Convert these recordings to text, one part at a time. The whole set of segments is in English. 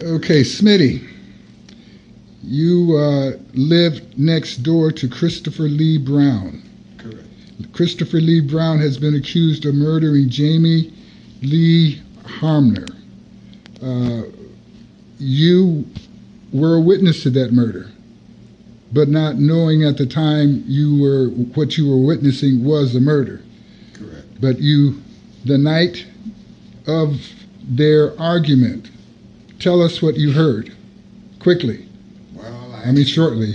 Okay, Smitty, you lived next door to Christopher Lee Brown. Correct. Christopher Lee Brown has been accused of murdering Jamie Lee Harmner. You were a witness to that murder, but not knowing at the time what you were witnessing was a murder. Correct. But the night of their argument, tell us what you heard, quickly. Well, Shortly.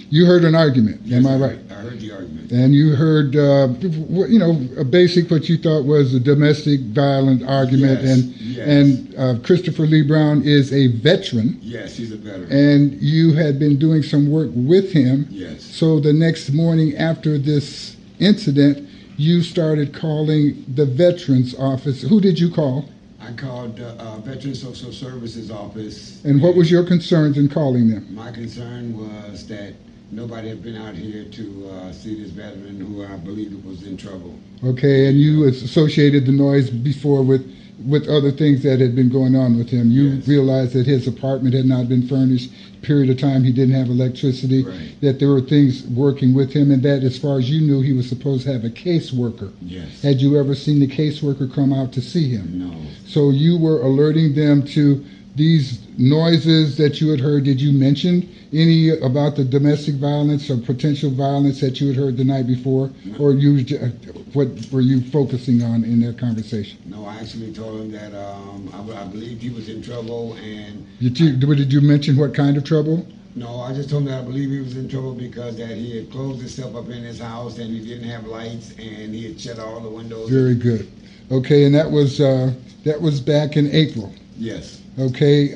You heard an argument. Yes, am I right? I heard the argument. And you heard, a basic what you thought was a domestic violent argument. Yes, And Christopher Lee Brown is a veteran. Yes, he's a veteran. And you had been doing some work with him. Yes. So the next morning after this incident, you started calling the Veterans Office. Who did you call? I called Veteran Social Services Office. And what was your concerns in calling them? My concern was that nobody had been out here to see this veteran who I believed was in trouble. Okay, and you associated the noise before with other things that had been going on with him. You Yes. realized that his apartment had not been furnished, period of time he didn't have electricity, Right. that there were things working with him, and that as far as you knew, he was supposed to have a caseworker. Yes. Had you ever seen the caseworker come out to see him? No. So you were alerting them to these noises that you had heard. Did you mention any about the domestic violence or potential violence that you had heard the night before? No. Or what were you focusing on in that conversation? No, I actually told him that I believed he was in trouble, and Did you mention what kind of trouble? no, I just told him that I believe he was in trouble because that he had closed himself up in his house and he didn't have lights and he had shut all the windows. Very good. Okay, and that was back in April. Yes. Okay,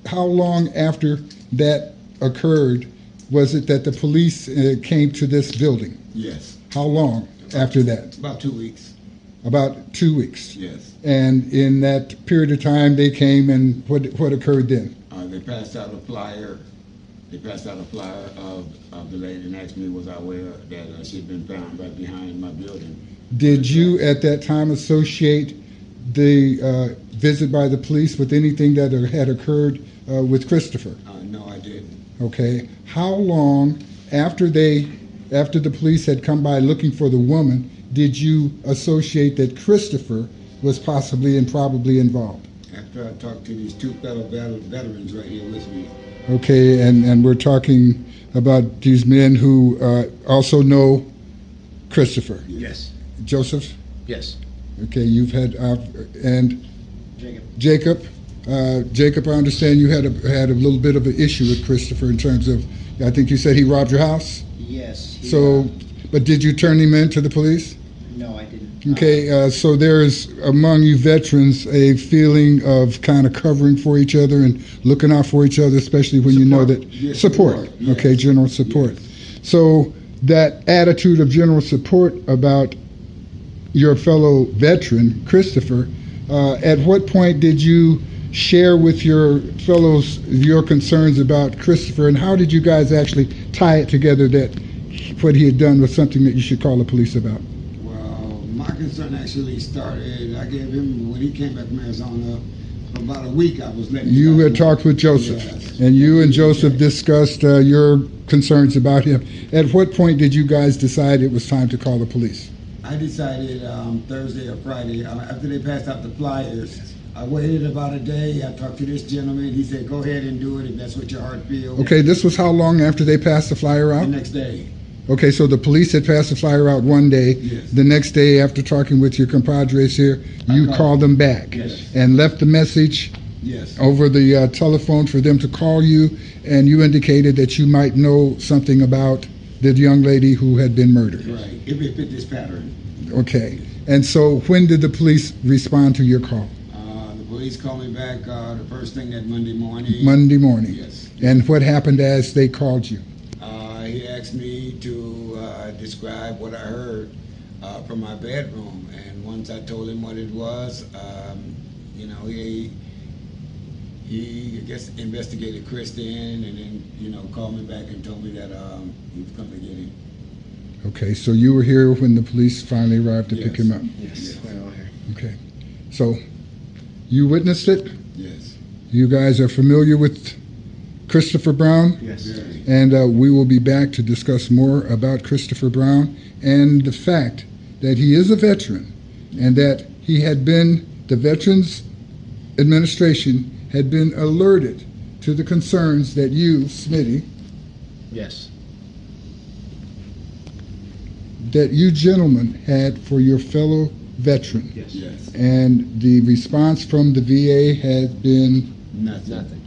how long after that occurred was it that the police came to this building? Yes. How long after that? About 2 weeks. About 2 weeks. Yes. And in that period of time, they came, and what occurred then? They passed out a flyer. They passed out a flyer of the lady and asked me was I aware that she had been found right behind my building. Did you at that time associate the visit by the police with anything that had occurred with Christopher? No, I didn't. Okay. How long after the police had come by looking for the woman did you associate that Christopher was possibly and probably involved? After I talked to these two fellow veterans right here with me. Okay, and we're talking about these men who also know Christopher. Yes. Joseph? Yes. Okay, you've had, and Jacob. Jacob, I understand you had a little bit of an issue with Christopher in terms of, I think you said he robbed your house? Yes. But did you turn him in to the police? No, I didn't. Okay, so there is among you veterans a feeling of kind of covering for each other and looking out for each other, especially when you know that Yes, support. Yes. Okay, general support. Yes. So that attitude of general support about your fellow veteran, Christopher, at what point did you share with your fellows your concerns about Christopher, and how did you guys actually tie it together that what he had done was something that you should call the police about? Well, my concern actually started, I gave him, when he came back from Arizona, for about a week I was letting You him had know. talked with Joseph, Yes. and you and Joseph discussed your concerns about him. At what point did you guys decide it was time to call the police? I decided Thursday or Friday, after they passed out the flyers, I waited about a day. I talked to this gentleman. He said, go ahead and do it if that's what your heart feels. Okay, this was how long after they passed the flyer The out? next day. Okay, so the police had passed the flyer out one day. Yes. The next day, after talking with your compadres here, you called them back Yes. and left a message Yes. over the telephone for them to call you, and you indicated that you might know something about the young lady who had been murdered. Right. If it fit this pattern. Okay, and so when did the police respond to your call? The police called me back the first thing that Monday morning. Monday morning. Yes. And what happened as they called you? He asked me to describe what I heard from my bedroom, and once I told him what it was, he I guess investigated Kristen, and then called me back and told me that he was coming to get him. Okay, so you were here when the police finally arrived to pick Yes. him up. Yes, we're all here. Okay, so you witnessed it, Yes. You guys are familiar with Christopher Brown? Yes. And we will be back to discuss more about Christopher Brown and the fact that he is a veteran and that he had been, the Veterans Administration had been alerted to the concerns that you, Smitty, Yes. that you gentlemen had for your fellow veteran. Yes. Yes. And the response from the VA has been Nothing. Nothing.